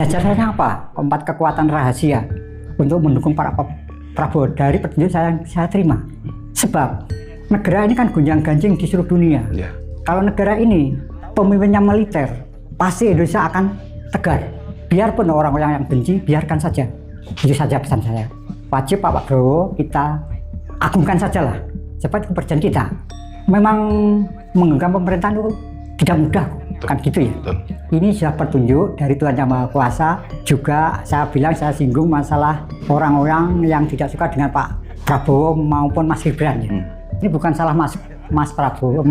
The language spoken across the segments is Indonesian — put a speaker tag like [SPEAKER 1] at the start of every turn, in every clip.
[SPEAKER 1] Dasarnya apa? Keempat kekuatan rahasia untuk mendukung para Prabowo dari petunjuk saya terima. Sebab negara ini kan gonjang-ganjing di seluruh dunia. Kalau negara ini pemimpinnya militer, pasti Indonesia akan tegar. Biarpun orang-orang yang benci, biarkan saja. Itu saja pesan saya. Wajib Pak Prabowo kita agungkan sajalah. Seperti kepercayaan kita. Memang menggenggam pemerintahan itu tidak mudah. Kan gitu ya. Ini sudah petunjuk dari Tuhan Yang Maha Kuasa. Juga saya singgung masalah orang-orang yang tidak suka dengan Pak Prabowo maupun Mas Gibran ya. Ini bukan salah Mas Prabowo,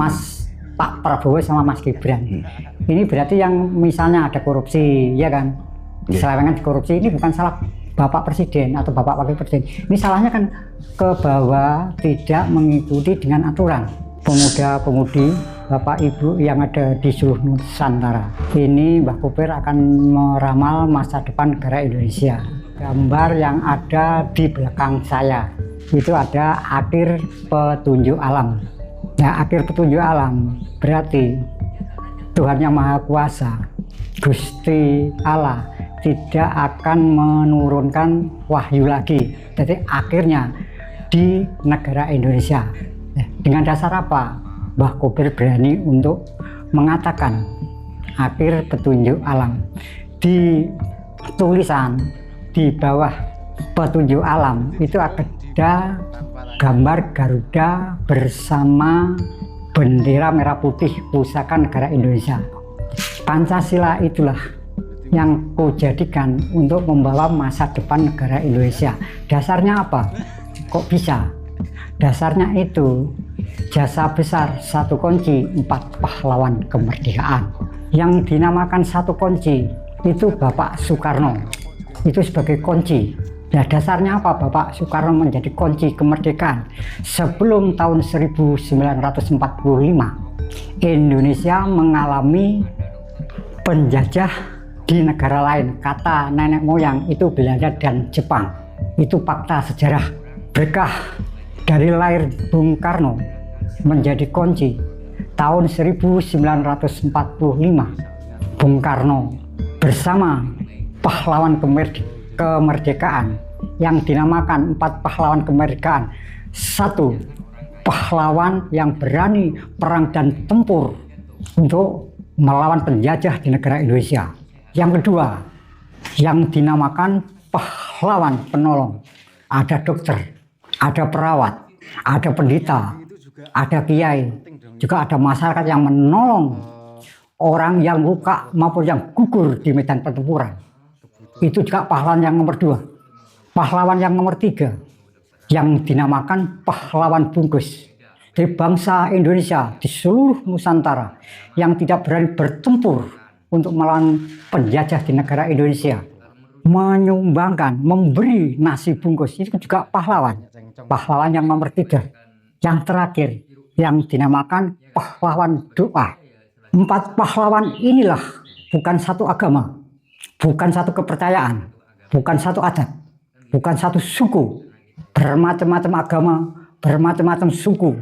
[SPEAKER 1] Pak Prabowo sama Mas Gibran. Ini berarti yang misalnya ada korupsi, ya kan? Selewengan korupsi ini bukan salah Bapak Presiden atau Bapak Wakil Presiden. Ini salahnya kan ke bawah, tidak mengikuti dengan aturan. Pemuda-pemudi, Bapak Ibu yang ada di seluruh Nusantara. Ini Mbah Kober akan meramal masa depan negara Indonesia. Gambar yang ada di belakang saya itu ada akhir petunjuk alam. Ya, akhir petunjuk alam berarti Tuhan Yang Maha Kuasa, Gusti Allah tidak akan menurunkan wahyu lagi. Jadi akhirnya di negara Indonesia. Dengan dasar apa Mbah Kober berani untuk mengatakan akhir petunjuk alam? Di tulisan di bawah petunjuk alam itu ada gambar Garuda bersama bendera merah putih pusaka negara Indonesia. Pancasila itulah yang kujadikan untuk membawa masa depan negara Indonesia. Dasarnya apa? Kok bisa? Dasarnya itu jasa besar satu kunci 4 pahlawan kemerdekaan. Yang dinamakan satu kunci itu Bapak Soekarno. Itu sebagai kunci. Nah, dasarnya apa Bapak Soekarno menjadi kunci kemerdekaan? Sebelum tahun 1945, Indonesia mengalami penjajah di negara lain. Kata nenek moyang itu Belanda dan Jepang. Itu fakta sejarah. Berkah dari lahir Bung Karno menjadi kunci tahun 1945. Bung Karno bersama pahlawan kemerdekaan yang dinamakan 4 pahlawan kemerdekaan. 1. Pahlawan yang berani perang dan tempur untuk melawan penjajah di negara Indonesia. Yang kedua, yang dinamakan pahlawan penolong. Ada dokter, ada perawat, ada pendeta, ada kiai, juga ada masyarakat yang menolong orang yang luka maupun yang gugur di medan pertempuran. Itu juga pahlawan yang nomor 2. Pahlawan yang nomor 3 yang dinamakan pahlawan bungkus. Dari bangsa Indonesia di seluruh Nusantara yang tidak berani bertempur untuk melawan penjajah di negara Indonesia, menyumbangkan, memberi nasi bungkus, itu juga pahlawan. Pahlawan yang nomor 3. Yang terakhir yang dinamakan pahlawan doa. 4 pahlawan inilah bukan satu agama, bukan satu kepercayaan, bukan satu adat, bukan satu suku. Bermacam-macam agama, bermacam-macam suku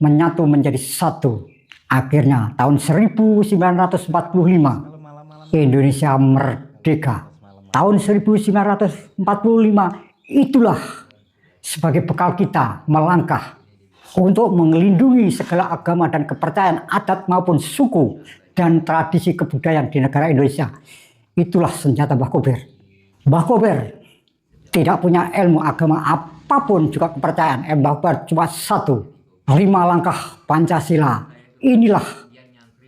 [SPEAKER 1] menyatu menjadi satu. Akhirnya tahun 1945 Indonesia merdeka. Tahun 1945 itulah sebagai bekal kita melangkah untuk melindungi segala agama dan kepercayaan adat maupun suku dan tradisi kebudayaan di negara Indonesia. Itulah senjata Mbah Kober. Mbah Kober tidak punya ilmu agama apapun juga kepercayaan. Mbah Kober cuma 1. 5 langkah Pancasila. Inilah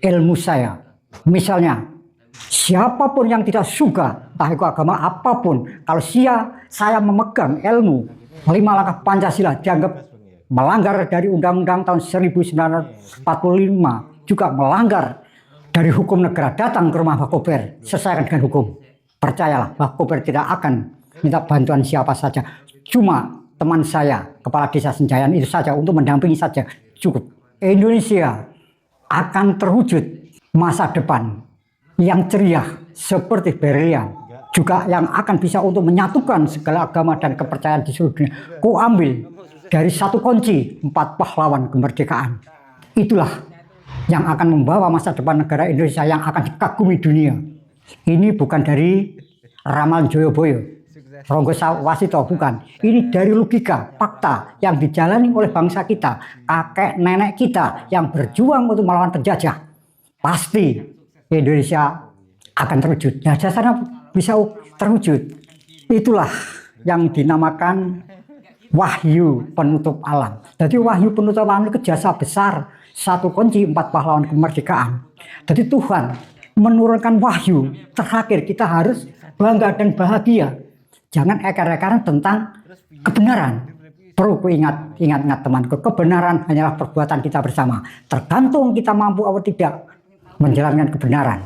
[SPEAKER 1] ilmu saya. Misalnya, siapapun yang tidak suka, entah itu agama apapun, kalau saya memegang ilmu 5 langkah Pancasila, dianggap melanggar dari Undang-Undang tahun 1945, juga melanggar dari hukum negara. Datang ke rumah Mbah Kober, selesaikan dengan hukum. Percayalah, Mbah Kober tidak akan minta bantuan siapa saja. Cuma teman saya, Kepala Desa Senjayan itu saja, untuk mendampingi saja, cukup. Indonesia akan terwujud masa depan yang ceria seperti Berlian, juga yang akan bisa untuk menyatukan segala agama dan kepercayaan di seluruh dunia. Ku ambil dari satu kunci 4 pahlawan kemerdekaan. Itulah yang akan membawa masa depan negara Indonesia yang akan dikagumi dunia. Ini bukan dari ramalan Joyoboyo, Ronggo Wasito, bukan. Ini dari logika, fakta yang dijalani oleh bangsa kita, kakek nenek kita yang berjuang untuk melawan penjajah. Pasti Indonesia akan terwujud. Nah, dasarnya bisa terwujud. Itulah yang dinamakan wahyu penutup alam. Jadi wahyu penutup alam itu jasa besar, satu kunci 4 pahlawan kemerdekaan. Jadi Tuhan menurunkan wahyu terakhir, kita harus bangga dan bahagia. Jangan ekar-ekaran tentang kebenaran. Perlu ingat temanku, kebenaran hanyalah perbuatan kita bersama. Tergantung kita mampu atau tidak menjalankan kebenaran.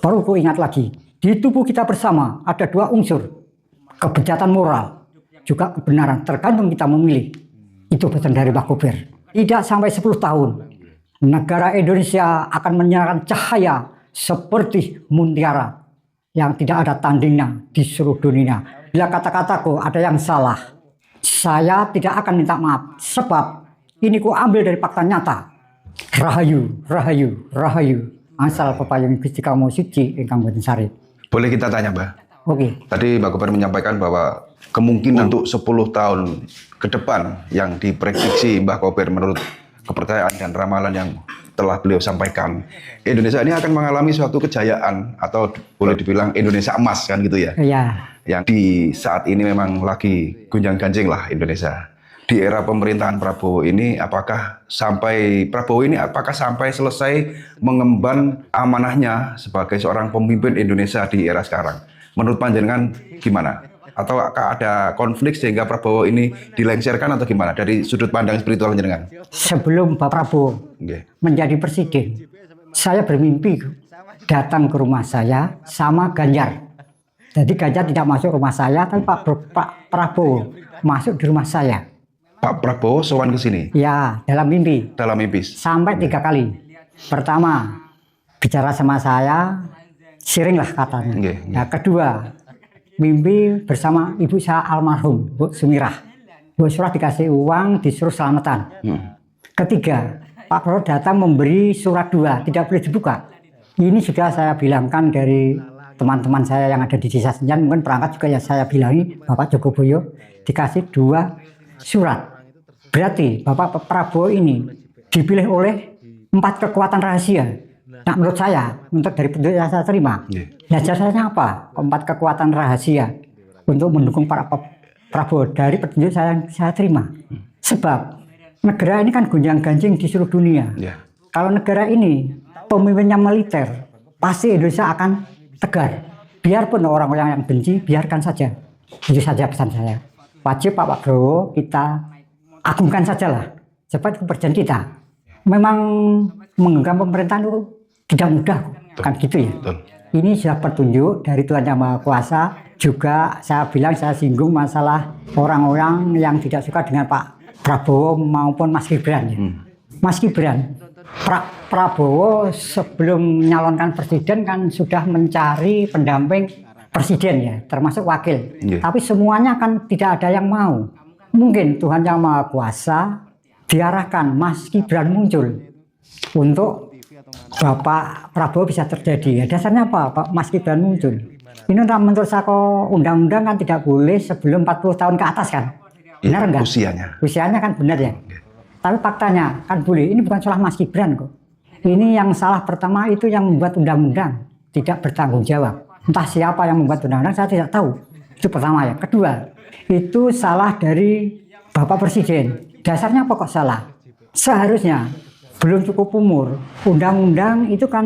[SPEAKER 1] Perlu ingat lagi, di tubuh kita bersama ada 2 unsur, kebejatan moral, juga kebenaran. Tergantung kita memilih. Itu pesan dari Mbah Kober. Tidak sampai 10 tahun, negara Indonesia akan menyalakan cahaya seperti mutiara yang tidak ada tandingnya di seluruh dunia. Bila kata-kataku ada yang salah, saya tidak akan minta maaf, sebab ini ku ambil dari fakta nyata. Rahayu, rahayu, rahayu. Asal pepayung Gusti Kamo Suci ingkang boten sari.
[SPEAKER 2] Boleh kita tanya, Mbak?
[SPEAKER 1] Oke.
[SPEAKER 2] Tadi Mbak Kober menyampaikan bahwa kemungkinan untuk 10 tahun ke depan yang diprediksi Mbak Kober menurut kepercayaan dan ramalan yang telah beliau sampaikan, Indonesia ini akan mengalami suatu kejayaan atau boleh dibilang Indonesia emas kan gitu ya?
[SPEAKER 1] Iya.
[SPEAKER 2] Yang di saat ini memang lagi gunjang-ganjing lah Indonesia. Di era pemerintahan Prabowo ini, apakah sampai selesai mengemban amanahnya sebagai seorang pemimpin Indonesia di era sekarang? Menurut panjenengan gimana? Atau ada konflik sehingga Prabowo ini dilengsarkan atau gimana dari sudut pandang spiritual panjenengan?
[SPEAKER 1] Sebelum Pak Prabowo menjadi presiden, saya bermimpi datang ke rumah saya sama Ganjar. Jadi Ganjar tidak masuk rumah saya, tapi Pak Prabowo masuk di rumah saya.
[SPEAKER 2] Pak Prabowo sowan ke sini?
[SPEAKER 1] Ya, dalam mimpi.
[SPEAKER 2] Dalam mimpi?
[SPEAKER 1] Sampai 3 kali. Pertama, bicara sama saya, siring lah katanya. Nah, kedua, mimpi bersama ibu saya almarhum, Bu Sumirah. Bu Sumirah dikasih uang, disuruh selamatan. Ketiga, Pak Prabowo datang memberi surat 2, tidak boleh dibuka. Ini sudah saya bilangkan dari teman-teman saya yang ada di desa Senjan, mungkin perangkat juga ya saya bilangi, Bapak Jogoboyo dikasih 2 surat. Berarti Bapak Prabowo ini dipilih oleh 4 kekuatan rahasia. Nah, menurut saya, untuk dari petunjuk yang saya terima, nah jasanya apa? 4 kekuatan rahasia untuk mendukung para Prabowo dari petunjuk saya terima. Sebab negara ini kan gonjang-ganjing di seluruh dunia. Kalau negara ini pemimpinnya militer, pasti Indonesia akan tegar. Biarpun orang-orang yang benci, biarkan saja. Itu saja pesan saya. Wajib Pak Prabowo kita agungkan sajalah. Sebab itu perjanjian kita. Memang menggenggam pemerintahan itu tidak mudah, kan gitu ya. Ini sudah petunjuk dari Tuhan Yang Maha Kuasa. Juga saya singgung masalah orang-orang yang tidak suka dengan Pak Prabowo maupun Mas Gibran. Ya. Mas Gibran, Prabowo sebelum menyalonkan presiden kan sudah mencari pendamping presiden ya, termasuk wakil. Tapi semuanya kan tidak ada yang mau. Mungkin Tuhan Yang Maha Kuasa diarahkan Mas Gibran muncul untuk Bapak Prabowo bisa terjadi. Ya, dasarnya apa Pak Mas Gibran muncul? Ini menurut saya undang-undang kan tidak boleh sebelum 40 tahun ke atas kan? Benar enggak? Usianya kan benar ya. Tapi faktanya kan boleh. Ini bukan salah Mas Gibran kok. Ini yang salah pertama itu yang membuat undang-undang tidak bertanggung jawab. Entah siapa yang membuat undang-undang saya tidak tahu. Itu pertama ya. Kedua, itu salah dari Bapak Presiden. Dasarnya apa kok salah? Seharusnya belum cukup umur. Undang-undang itu kan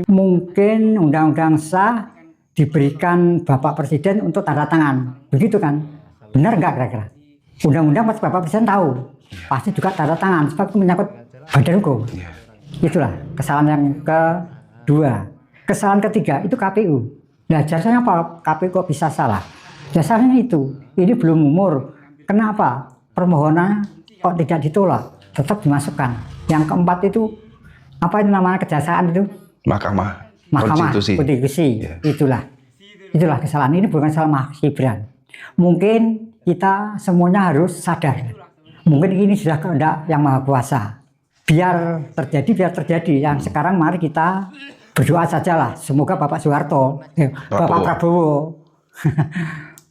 [SPEAKER 1] mungkin undang-undang sah diberikan Bapak Presiden untuk tanda tangan. Begitu kan? Benar nggak kira-kira? Undang-undang pasti Bapak Presiden tahu. Pasti juga tanda tangan sebab itu menyangkut badan hukum. Itulah kesalahan yang kedua. Kesalahan ketiga itu KPU. Nah, jasanya apa? KPU kok bisa salah? Dasarnya itu, ini belum umur. Kenapa? Permohonan kok tidak ditolak, tetap dimasukkan. Yang keempat itu, apa itu namanya kejaksaan itu?
[SPEAKER 2] Mahkamah
[SPEAKER 1] Konstitusi. Itulah kesalahan. Ini bukan salah Mas Gibran. Mungkin kita semuanya harus sadar. Mungkin ini sudah kehendak Yang Maha Kuasa. Biar terjadi. Yang sekarang mari kita berdoa sajalah. Semoga Bapak Soeharto, Bapak Prabowo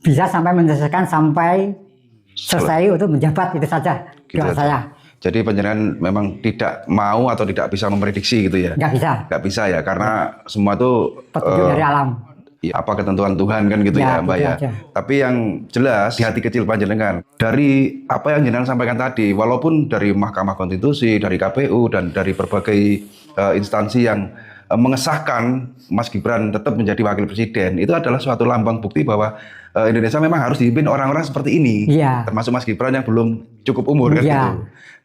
[SPEAKER 1] Bisa sampai menyelesaikan sampai selesai untuk menjabat, itu saja
[SPEAKER 2] Gitu
[SPEAKER 1] doa
[SPEAKER 2] aja.
[SPEAKER 1] saya.
[SPEAKER 2] Jadi panjenengan memang tidak mau atau tidak bisa memprediksi gitu ya?
[SPEAKER 1] Nggak bisa,
[SPEAKER 2] Nggak bisa ya, karena semua itu
[SPEAKER 1] petunjuk dari alam.
[SPEAKER 2] ya, apa ketentuan Tuhan kan gitu ya, Mbak
[SPEAKER 1] gitu
[SPEAKER 2] ya.
[SPEAKER 1] aja.
[SPEAKER 2] Tapi yang jelas di hati kecil panjenengan dari apa yang jenengan sampaikan tadi, walaupun dari Mahkamah Konstitusi, dari KPU dan dari berbagai instansi yang mengesahkan Mas Gibran tetap menjadi wakil presiden, itu adalah suatu lambang bukti bahwa Indonesia memang harus dipimpin orang-orang seperti ini,
[SPEAKER 1] Iya.
[SPEAKER 2] termasuk Mas Gibran yang belum cukup umur kan
[SPEAKER 1] Iya.
[SPEAKER 2] gitu.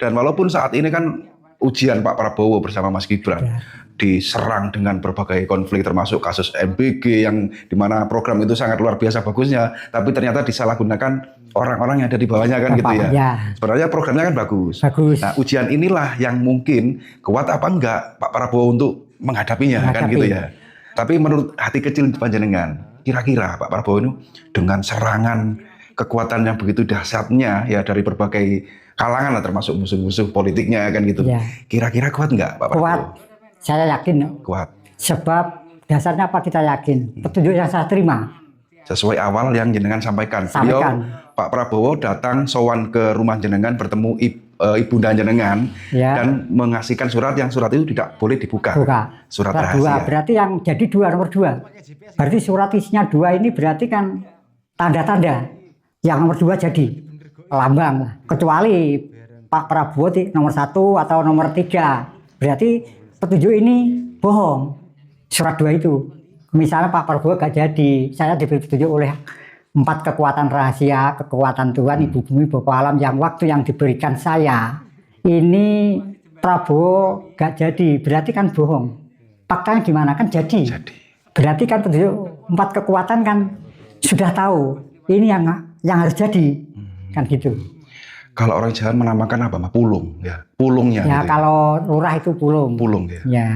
[SPEAKER 2] Dan walaupun saat ini kan ujian Pak Prabowo bersama Mas Gibran diserang dengan berbagai konflik termasuk kasus MBG yang dimana program itu sangat luar biasa bagusnya, tapi ternyata disalahgunakan orang-orang yang ada di bawahnya kan gitu ya.
[SPEAKER 1] Ya.
[SPEAKER 2] Sebenarnya programnya kan bagus.
[SPEAKER 1] Bagus.
[SPEAKER 2] Nah, ujian inilah yang mungkin kuat apa enggak Pak Prabowo untuk menghadapinya kan gitu ya. Tapi menurut hati kecil panjenengan, kira-kira Pak Prabowo itu dengan serangan kekuatan yang begitu dahsyatnya ya dari berbagai kalangan lah, termasuk musuh-musuh politiknya kan gitu.
[SPEAKER 1] Ya.
[SPEAKER 2] Kira-kira kuat nggak Pak Prabowo?
[SPEAKER 1] Kuat, saya yakin.
[SPEAKER 2] Kuat.
[SPEAKER 1] Sebab dasarnya apa kita yakin? Petunjuk yang saya terima.
[SPEAKER 2] Sesuai awal yang jenengan sampaikan. Beliau, Pak Prabowo datang sowan ke rumah jenengan bertemu ibunda jenengan dan mengasihkan surat yang surat itu tidak boleh dibuka. Surat rahasia.
[SPEAKER 1] Berarti yang jadi nomor 2. Berarti surat isinya 2 ini berarti kan tanda-tanda. Yang nomor 2 jadi lambang. Kecuali Pak Prabowo nomor 1 atau nomor 3. Berarti petunjuk ini bohong. Surat 2 itu. Misalnya Pak Prabowo gak jadi, saya diberi petunjuk oleh 4 kekuatan rahasia, kekuatan Tuhan, Ibu Bumi, Bapa Alam, yang waktu yang diberikan saya, ini Prabowo gak jadi, berarti kan bohong. Faktanya gimana? Kan jadi. Berarti kan petunjuk 4 kekuatan kan sudah tahu, ini yang harus jadi, kan gitu.
[SPEAKER 2] Kalau orang Jawa menamakan apa? Pulung, ya. Pulungnya.
[SPEAKER 1] Ya gitu kalau lurah itu pulung.
[SPEAKER 2] Pulung ya.
[SPEAKER 1] Ya.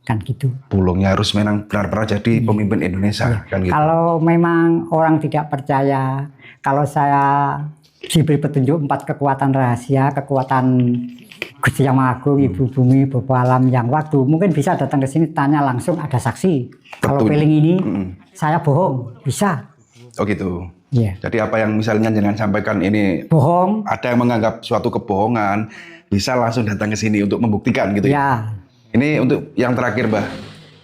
[SPEAKER 1] Kan gitu.
[SPEAKER 2] Pulungnya harus memang benar-benar jadi pemimpin Indonesia kan gitu.
[SPEAKER 1] Kalau memang orang tidak percaya, kalau saya diberi petunjuk 4 kekuatan rahasia, kekuatan Gusti Yang Maha Agung, Ibu Bumi, Bapa Alam, yang waktu, mungkin bisa datang ke sini tanya langsung, ada saksi. Kalau feeling ini saya bohong, bisa.
[SPEAKER 2] Oh gitu.
[SPEAKER 1] Iya.
[SPEAKER 2] Jadi apa yang misalnya jangan sampaikan ini
[SPEAKER 1] bohong,
[SPEAKER 2] ada yang menganggap suatu kebohongan, bisa langsung datang ke sini untuk membuktikan gitu ya. Ini untuk yang terakhir, Mbah.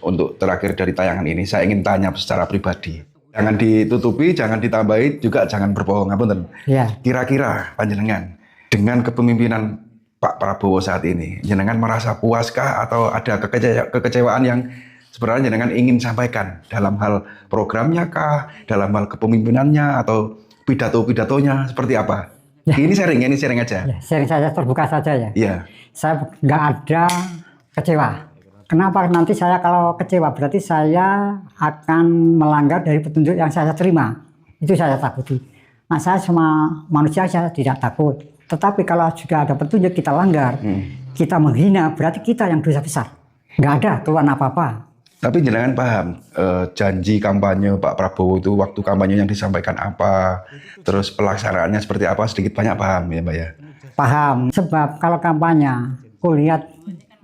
[SPEAKER 2] Untuk terakhir dari tayangan ini, saya ingin tanya secara pribadi. Jangan ditutupi, jangan ditambahi, juga jangan berbohong. Ngapunten.
[SPEAKER 1] Ya.
[SPEAKER 2] Kira-kira panjenengan dengan kepemimpinan Pak Prabowo saat ini, jenengan merasa puaskah atau ada kekecewaan yang sebenarnya jenengan ingin sampaikan dalam hal programnya kah, dalam hal kepemimpinannya atau pidato-pidatonya seperti apa? Ya. Ini sharing aja.
[SPEAKER 1] Ya, sharing saja, terbuka saja ya.
[SPEAKER 2] Iya.
[SPEAKER 1] Saya nggak ada kecewa. Kenapa nanti saya kalau kecewa berarti saya akan melanggar dari petunjuk yang saya terima. Itu saya takuti. Nah, saya sama manusia saya tidak takut. Tetapi kalau juga ada petunjuk kita langgar, kita menghina, berarti kita yang dosa besar. Nggak ada keluhan apa-apa.
[SPEAKER 2] Tapi jenengan paham janji kampanye Pak Prabowo itu waktu kampanye yang disampaikan apa, terus pelaksanaannya seperti apa, sedikit banyak paham ya Mbak ya?
[SPEAKER 1] Paham. Sebab kalau kampanye, kulihat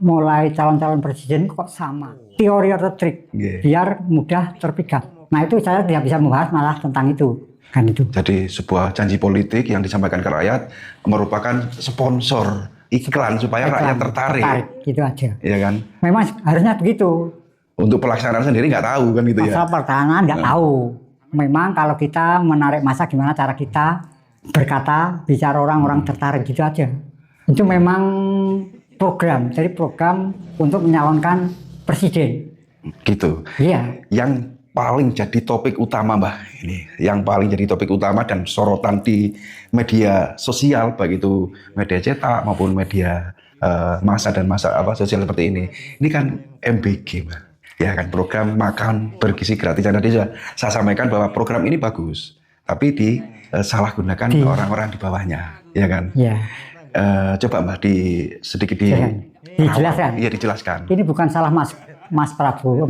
[SPEAKER 1] mulai calon-calon presiden kok sama. Teori atau trik, biar mudah terpikat. Nah itu saya tidak bisa membahas malah tentang itu. Kan itu.
[SPEAKER 2] Jadi sebuah janji politik yang disampaikan ke rakyat merupakan sponsor iklan supaya rakyat tertarik.
[SPEAKER 1] Gitu aja.
[SPEAKER 2] Iya kan?
[SPEAKER 1] Memang harusnya begitu.
[SPEAKER 2] Untuk pelaksanaan sendiri nggak tahu kan gitu ya?
[SPEAKER 1] Masalah pertahanan nggak tahu. Memang kalau kita menarik massa gimana cara kita berkata, bicara orang-orang tertarik gitu aja. Itu memang program, jadi program untuk menyalonkan presiden.
[SPEAKER 2] Gitu.
[SPEAKER 1] Iya.
[SPEAKER 2] Yang paling jadi topik utama Mbah ini, yang paling jadi topik utama dan sorotan di media sosial, baik itu media cetak maupun media massa dan massa sosial seperti ini kan MBG Mbah. Ya kan, program makan bergizi gratis. Dan tadi saya sampaikan bahwa program ini bagus, tapi disalahgunakan ke orang-orang di bawahnya, ya kan? Iya. Coba Mbak sedikit
[SPEAKER 1] dijelaskan.
[SPEAKER 2] Iya, dijelaskan.
[SPEAKER 1] Ini bukan salah Mas Prabowo,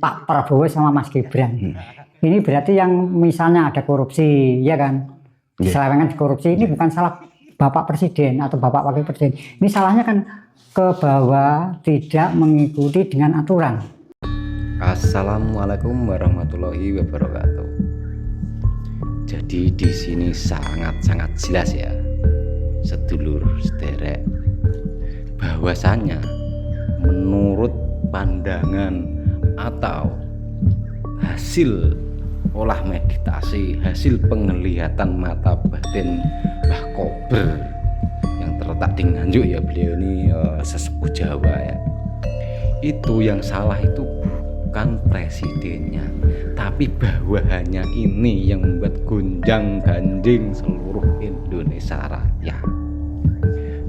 [SPEAKER 1] Pak Prabowo sama Mas Gibran. Ini berarti yang misalnya ada korupsi, ya kan? Diselewengkan korupsi, ini bukan salah Bapak Presiden atau Bapak Wakil Presiden. Ini salahnya kan ke bawah, tidak mengikuti dengan aturan.
[SPEAKER 3] Assalamualaikum warahmatullahi wabarakatuh. Jadi di sini sangat-sangat jelas ya, sedulur sederek, bahwasanya menurut pandangan atau hasil olah meditasi, hasil penglihatan mata batin Mbah Kober yang terletak di Nganjuk ya, beliau ini sesepuh Jawa ya, itu yang salah itu bukan presidennya, tapi bawahannya ini yang membuat gonjang ganjing seluruh Indonesia Raya.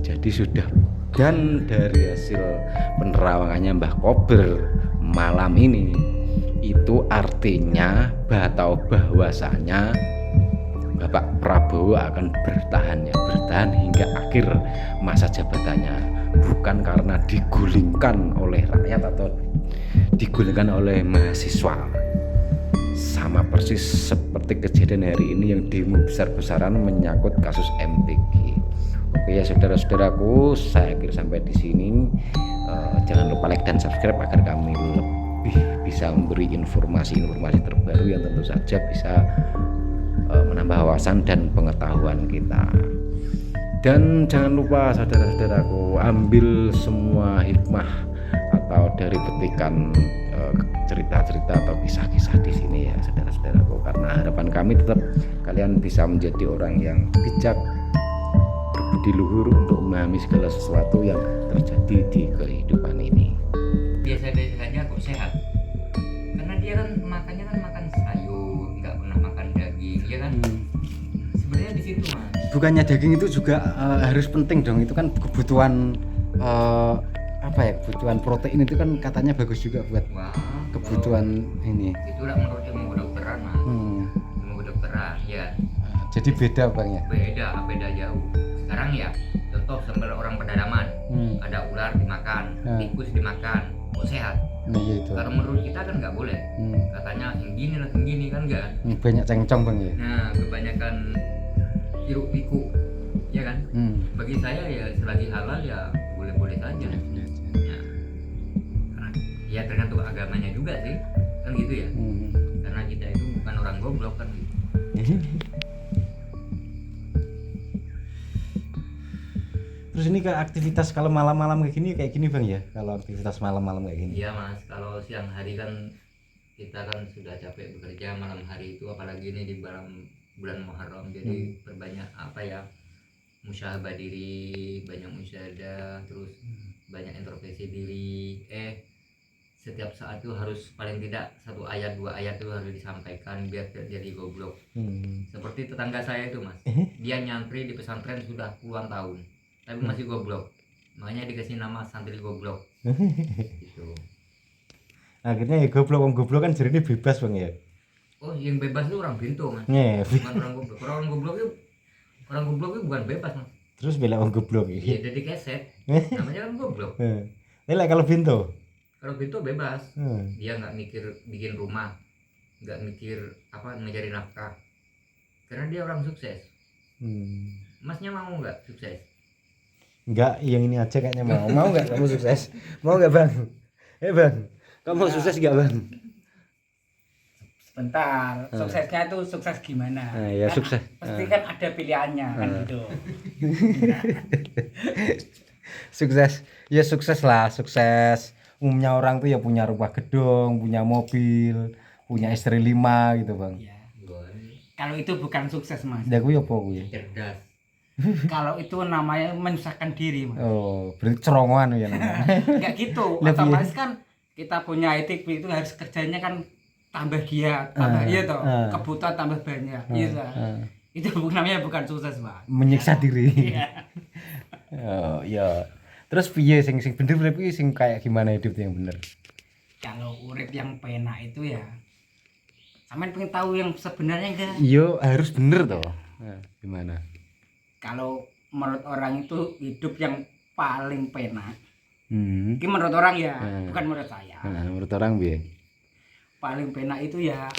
[SPEAKER 3] Jadi sudah, dan dari hasil penerawangannya Mbah Kober malam ini itu artinya atau bahwasanya Bapak Prabowo akan bertahan hingga akhir masa jabatannya, bukan karena digulingkan oleh rakyat atau digulingkan oleh mahasiswa. Sama persis seperti kejadian hari ini yang demo besar-besaran menyangkut kasus MTQ. Oke ya saudara-saudaraku, saya akhir sampai di sini. Jangan lupa like dan subscribe agar kami lebih bisa memberi informasi-informasi terbaru yang tentu saja bisa menambah wawasan dan pengetahuan kita. Dan jangan lupa saudara-saudaraku, ambil semua hikmah atau dari petikan cerita-cerita atau kisah-kisah di sini ya saudara-saudaraku, karena harapan kami tetap kalian bisa menjadi orang yang bijak, berbudi luhur untuk memahami segala sesuatu yang terjadi di kehidupan ini.
[SPEAKER 4] Biasa-biasa saja kok sehat, karena dia kan makannya kan makan sayur, nggak pernah makan daging, ya kan? Sebenarnya di situ mas.
[SPEAKER 3] Bukannya daging itu juga harus penting dong, itu kan kebutuhan kebutuhan protein itu kan katanya bagus juga buat kebutuhan ini.
[SPEAKER 4] Itu lah menurut ilmu kedokteran mas. Ilmu kedokteran ya.
[SPEAKER 3] Jadi beda bang ya?
[SPEAKER 4] Beda jauh. Sekarang ya, contoh sambil orang pedalaman, ada ular dimakan, tikus dimakan, kok sehat?
[SPEAKER 3] Nah, iya itu.
[SPEAKER 4] Kalau menurut kita kan nggak boleh. Katanya yang gini kan enggak.
[SPEAKER 3] Banyak cengcong bang ya?
[SPEAKER 4] Nah, kebanyakan hiruk pikuk, ya kan? Bagi saya ya selagi halal ya boleh-boleh saja. Ya, karena ya tergantung agamanya juga sih, kan gitu ya. Karena kita itu bukan orang goblok kan gitu.
[SPEAKER 3] Terus ini ke aktivitas kalau malam-malam kayak gini bang ya? Kalau aktivitas malam-malam kayak gini?
[SPEAKER 4] Iya mas, kalau siang hari kan kita kan sudah capek bekerja, malam hari itu apalagi ini di bulan Muharram, jadi berbanyak musyahabah diri, banyak musyahadah, terus banyak introspeksi diri. Setiap saat itu harus paling tidak 1 ayat 2 ayat itu harus disampaikan biar tidak jadi goblok. Seperti tetangga saya itu mas, dia nyantri di pesantren sudah puluhan tahun tapi masih goblok, makanya dikasih nama santri goblok. Gitu.
[SPEAKER 3] Akhirnya ya goblok kan jadi bebas bang ya?
[SPEAKER 4] Oh yang bebas itu orang pintu mas, bukan orang goblok. Orang goblok itu bukan bebas mas.
[SPEAKER 3] Terus bela orang goblok ya?
[SPEAKER 4] Iya jadi keset, namanya kan goblok.
[SPEAKER 3] Ini kalau pintu?
[SPEAKER 4] Kalau pintu bebas, dia nggak mikir bikin rumah, nggak mikir mencari nafkah, karena dia orang sukses. Masnya mau nggak sukses?
[SPEAKER 3] Enggak, yang ini aja kayaknya mau. Mau nggak kamu sukses? Mau nggak bang? Bang, kamu sukses nggak bang?
[SPEAKER 5] Sebentar, suksesnya itu sukses gimana?
[SPEAKER 3] Ya
[SPEAKER 5] kan
[SPEAKER 3] sukses.
[SPEAKER 5] Pasti kan ada pilihannya kan gitu.
[SPEAKER 3] Sukses lah, sukses. Umumnya orang tuh ya punya rumah gedung, punya mobil, punya istri 5 gitu bang.
[SPEAKER 5] Ya. Kalau itu bukan sukses mas.
[SPEAKER 3] Ya gue apa gue?
[SPEAKER 4] Cerdas.
[SPEAKER 5] Kalau itu namanya menyusahkan diri mas.
[SPEAKER 3] Oh, berarti cerongoan ya namanya.
[SPEAKER 5] Enggak gitu. Otomatis kan kita punya etik itu harus kerjanya kan tambah giat, toh. Kebutuhan tambah banyak. Iya. Itu namanya bukan sukses mas.
[SPEAKER 3] Menyiksa diri.
[SPEAKER 5] Iya.
[SPEAKER 3] Oh iya. Terus piye sing bener piye sing kayak gimana hidup yang bener?
[SPEAKER 5] Kalau urip yang penak itu ya sampean pengen tahu yang sebenarnya enggak?
[SPEAKER 3] Iya, harus bener toh. Nah, gimana?
[SPEAKER 5] Kalau menurut orang itu hidup yang paling penak. Ini menurut orang ya, bukan menurut saya.
[SPEAKER 3] Menurut orang piye?
[SPEAKER 5] Paling penak itu ya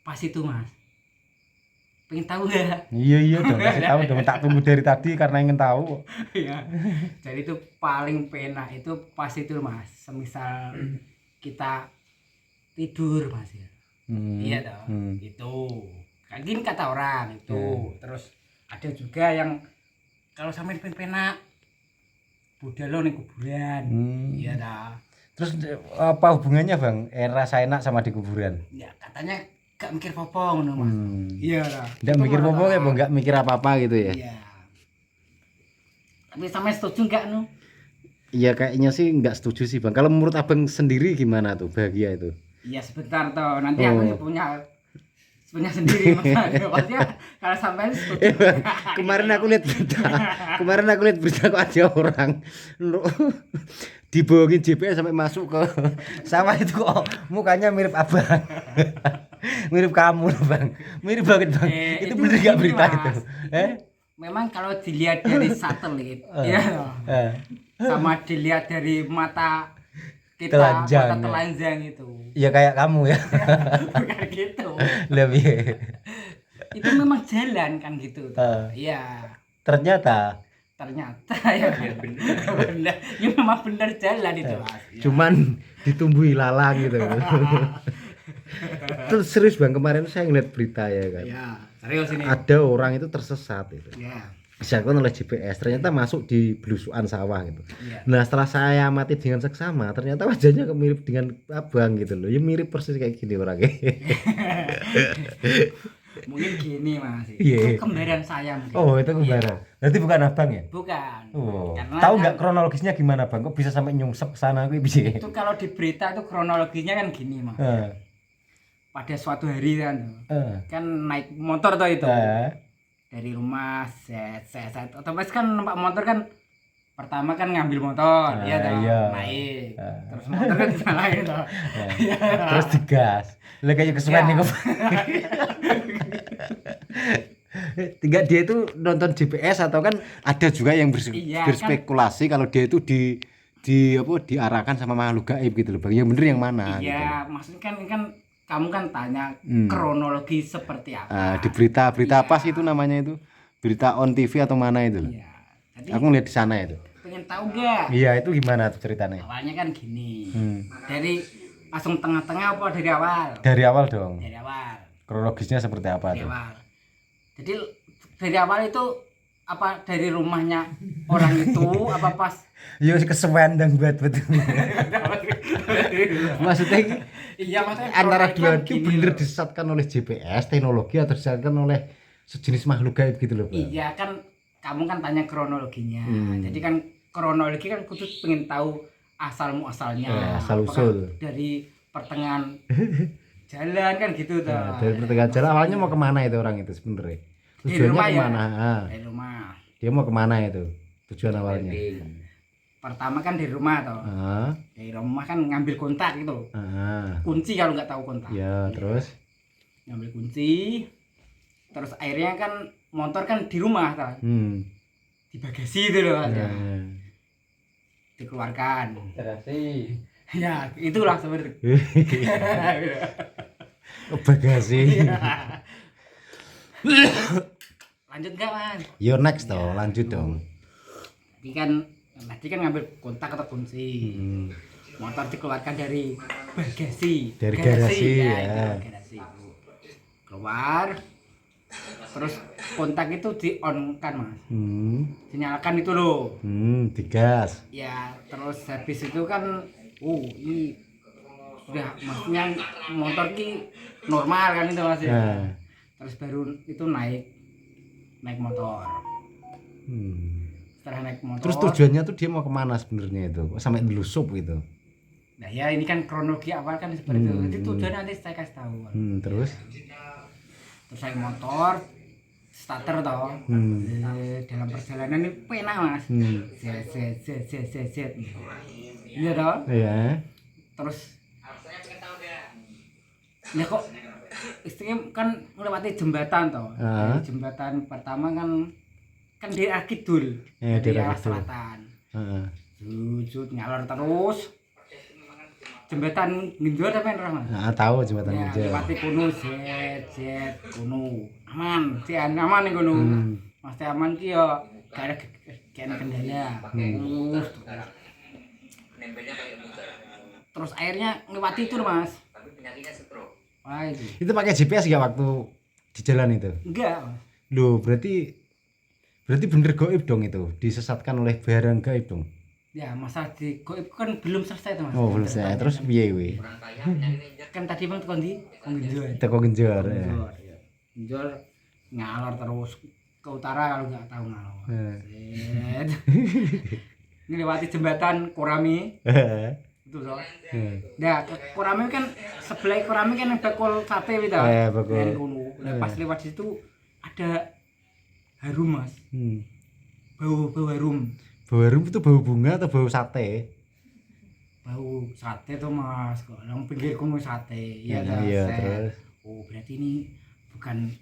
[SPEAKER 5] pas itu mas. Pengen tahu nggak?
[SPEAKER 3] Iya dong, kasih tahu dong. Tak tunggu dari tadi karena ingin tahu.
[SPEAKER 5] Iya. Jadi itu paling penak itu pas itu mas. Semisal kita tidur mas ya. Iya dong. Itu kan Ini kata orang itu. Terus ada juga yang kalau sampai penak budal ning kuburan. Iya dah.
[SPEAKER 6] Terus apa hubungannya Bang? Rasa enak sama di kuburan?
[SPEAKER 5] Ya katanya gak mikir apa-apa ngono Mas. Iya dah.
[SPEAKER 6] Nggak mikir apa-apa ya Bang, nggak mikir apa-apa gitu ya?
[SPEAKER 5] Iya. Tapi sampai setuju enggak nu?
[SPEAKER 6] Iya kayaknya sih nggak setuju sih Bang. Kalau menurut Abang sendiri gimana tuh bahagia itu?
[SPEAKER 5] Iya sebentar toh. Nanti aku punya sendiri Mas. Maksudnya kalau sampai setuju.
[SPEAKER 6] Kemarin aku lihat berita kok ada orang dibohongin GPS sampai masuk ke sawah itu kok mukanya mirip Abang. Mirip kamu loh Bang. Mirip banget Bang. Itu bener gak berita
[SPEAKER 5] Mas.
[SPEAKER 6] itu?
[SPEAKER 5] Memang kalau dilihat dari satelit ya. Sama dilihat dari mata kita,
[SPEAKER 6] Telanjang,
[SPEAKER 5] mata telanjang itu.
[SPEAKER 6] Ya kayak kamu ya.
[SPEAKER 5] Bukan gitu.
[SPEAKER 6] Lebih.
[SPEAKER 5] Itu memang jalan kan gitu. Iya.
[SPEAKER 6] Ternyata
[SPEAKER 5] Ya benar. Ya memang benar jalan itu Mas. Ya.
[SPEAKER 6] cuman ditumbuhi lalang gitu. Terus serius Bang, kemarin saya ngeliat berita ya kan.
[SPEAKER 5] Ya, serius ini.
[SPEAKER 6] Ada orang itu tersesat itu.
[SPEAKER 5] Ya.
[SPEAKER 6] Disangkut oleh GPS, ternyata masuk di belusukan sawah gitu.
[SPEAKER 5] Iya.
[SPEAKER 6] Nah setelah saya amati dengan seksama, ternyata wajahnya mirip dengan Abang gitu loh. Ya mirip persis kayak gini orangnya.
[SPEAKER 5] Mungkin gini Mas.
[SPEAKER 6] Iya.
[SPEAKER 5] Itu kembaran saya mungkin.
[SPEAKER 6] Oh itu kembaran. Berarti bukan Abang ya?
[SPEAKER 5] Bukan.
[SPEAKER 6] Oh.
[SPEAKER 5] Karena
[SPEAKER 6] Tahu
[SPEAKER 5] kan
[SPEAKER 6] nggak kronologisnya gimana Bang? Kok bisa sampai nyungsep ke sana gue bisa?
[SPEAKER 5] itu kalau di berita itu kronologinya kan gini Mas. Pada suatu hari kan naik motor tuh itu. Dari rumah set otomatis kan numpak motor kan pertama kan ngambil motor ya dah naik terus motor kan disalahin toh
[SPEAKER 6] Terus digas lah kayak kesuwen nih kok. Tinggal dia itu nonton GPS atau kan ada juga yang berspekulasi kalau dia itu diarahkan sama makhluk gaib gitu loh Bang. Yang bener yang mana gitu.
[SPEAKER 5] Iya maksudnya kan kamu kan tanya kronologi seperti apa.
[SPEAKER 6] Di berita apa sih itu namanya itu? Berita on TV atau mana itu?
[SPEAKER 5] Iya. Jadi
[SPEAKER 6] aku ngeliat di sana itu.
[SPEAKER 5] pengen tahu gak?
[SPEAKER 6] Iya, itu gimana tuh ceritanya?
[SPEAKER 5] Awalnya kan gini. Dari langsung tengah-tengah apa dari awal?
[SPEAKER 6] Dari awal dong.
[SPEAKER 5] Dari awal.
[SPEAKER 6] Kronologisnya seperti apa
[SPEAKER 5] Dari
[SPEAKER 6] tuh?
[SPEAKER 5] awal. Jadi dari awal itu apa dari rumahnya orang itu apa pas
[SPEAKER 6] Yo kesewendang buat betul. Maksudnya
[SPEAKER 5] iya maksudnya
[SPEAKER 6] antara dua
[SPEAKER 5] kronologi
[SPEAKER 6] itu
[SPEAKER 5] gini
[SPEAKER 6] bener
[SPEAKER 5] loh.
[SPEAKER 6] disesatkan oleh GPS teknologi atau disesatkan oleh sejenis makhluk gaib gitu loh Pak.
[SPEAKER 5] Iya kan kamu kan tanya kronologinya. Jadi kan kronologi kan kudu pengen tahu asal muasalnya.
[SPEAKER 6] Ya, asal
[SPEAKER 5] Apakah
[SPEAKER 6] usul.
[SPEAKER 5] dari pertengahan jalan kan gitu tuh.
[SPEAKER 6] Nah, dari pertengahan jalan awalnya mau kemana itu orang itu sebenarnya?
[SPEAKER 5] Di
[SPEAKER 6] Tujuannya
[SPEAKER 5] rumah ya?
[SPEAKER 6] kemana?
[SPEAKER 5] Dari rumah.
[SPEAKER 6] Dia mau kemana itu? Tujuan awalnya?
[SPEAKER 5] Pertama kan dari rumah toh.
[SPEAKER 6] Ah,
[SPEAKER 5] Dari rumah kan ngambil kontak gitu. Kunci kalau nggak tahu kontak.
[SPEAKER 6] ya terus?
[SPEAKER 5] Ngambil kunci. Terus akhirnya kan motor kan di rumah toh. Di bagasi itu loh.
[SPEAKER 6] Ya.
[SPEAKER 5] Dikeluarkan.
[SPEAKER 6] Terasi.
[SPEAKER 5] Ya, itulah seperti
[SPEAKER 6] Bagasi.
[SPEAKER 5] lanjut nggak Mas?
[SPEAKER 6] Yo next toh, lanjut dong.
[SPEAKER 5] Tadi kan ngambil kontak atau kunci. Motor dikeluarkan dari bagasi.
[SPEAKER 6] Dari garasi, ya.
[SPEAKER 5] itu garasi. Keluar. Terus kontak itu di on kan Mas. Dinyalakan itu loh.
[SPEAKER 6] Digas.
[SPEAKER 5] Ya, terus habis itu kan ini sudah maksudnya motor ki normal kan itu Mas.
[SPEAKER 6] Nah.
[SPEAKER 5] Terus baru itu naik motor. Setelah naik motor.
[SPEAKER 6] Terus tujuannya tuh dia mau kemana sebenarnya itu? Kok sampai delusup gitu?
[SPEAKER 5] Nah ya ini kan kronologi awal kan seperti itu. Jadi tujuannya nanti saya kasih tahu.
[SPEAKER 6] Terus?
[SPEAKER 5] Terus naik motor, starter toh. Dalam perjalanan ini penak Mas. Zet. Iya toh?
[SPEAKER 6] Iya.
[SPEAKER 5] Terus ya kok istrinya kan melewati jembatan toh. Dari jembatan pertama kan di arah kidul,
[SPEAKER 6] Di
[SPEAKER 5] dari
[SPEAKER 6] arah
[SPEAKER 5] arah
[SPEAKER 6] kidul.
[SPEAKER 5] selatan. Jujur nyalor terus. Jembatan nginjor apa yang Mas?
[SPEAKER 6] Nah, tahu jembatan
[SPEAKER 5] Ya,
[SPEAKER 6] hijau.
[SPEAKER 5] lewati kuno zet kuno. Aman, si aman nih kuno. Mas aman ki yo gak ada kendala. Terus airnya ngelewati itu Mas. Wah itu.
[SPEAKER 6] Itu pakai GPS nggak waktu di jalan itu.
[SPEAKER 5] Enggak.
[SPEAKER 6] Loh, berarti bener gaib dong itu, disesatkan oleh barang gaib dong.
[SPEAKER 5] Ya, masalah di goib kan belum selesai tuh Mas.
[SPEAKER 6] Oh, belum saya. Terus piye kuwi?
[SPEAKER 5] Kan tadi Bang tekan di Genjor.
[SPEAKER 6] Teko Genjor ya.
[SPEAKER 5] Genjor ngalor terus ke utara kalau nggak tahu ngalor. Set. Ini lewati jembatan Korami. Itu so. Nah, Korami kan sebelah Korami kan ada kol sate gitu.
[SPEAKER 6] Betul.
[SPEAKER 5] Nah, pas lewat situ ada harum Mas. Bau harum.
[SPEAKER 6] Bau harum itu bau bunga atau bau sate?
[SPEAKER 5] Bau sate tuh Mas, kok yang pinggir kono sate. Iya
[SPEAKER 6] Iya,
[SPEAKER 5] Set.
[SPEAKER 6] terus.
[SPEAKER 5] Oh, berarti ini bukan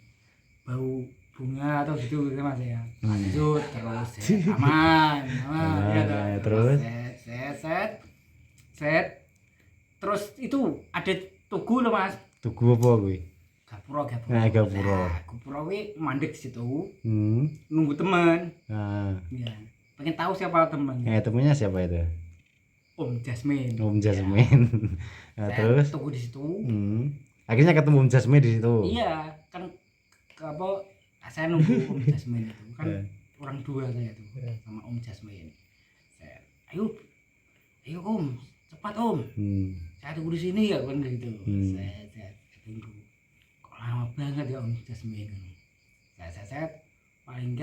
[SPEAKER 5] bau bunga atau gitu Mas ya. Lanjut terus set. Aman. Ya toh.
[SPEAKER 6] Terus?
[SPEAKER 5] Set. Terus itu ada tugu loh Mas.
[SPEAKER 6] Tugu apa kuwi?
[SPEAKER 5] Gapura.
[SPEAKER 6] Nah, gapura.
[SPEAKER 5] Gapura kuwi mandek di situ.
[SPEAKER 6] Hmm.
[SPEAKER 5] Nunggu teman.
[SPEAKER 6] Nah,
[SPEAKER 5] Iya. Pengen tahu siapa temannya.
[SPEAKER 6] temennya siapa itu?
[SPEAKER 5] Om Jasmine.
[SPEAKER 6] Om Jasmine. Nah,
[SPEAKER 5] Saya
[SPEAKER 6] terus?
[SPEAKER 5] tunggu di situ.
[SPEAKER 6] Akhirnya ketemu Om Jasmine di situ.
[SPEAKER 5] Iya, kan apa saya nunggu Om Jasmine itu kan orang dua saya tuh sama Om Jasmine. Saya, ayo Om, cepat Om. Saya tunggu di sini ya kan gitu. Saya tunggu. Kok lama banget ya Om Jasmine. Saya paling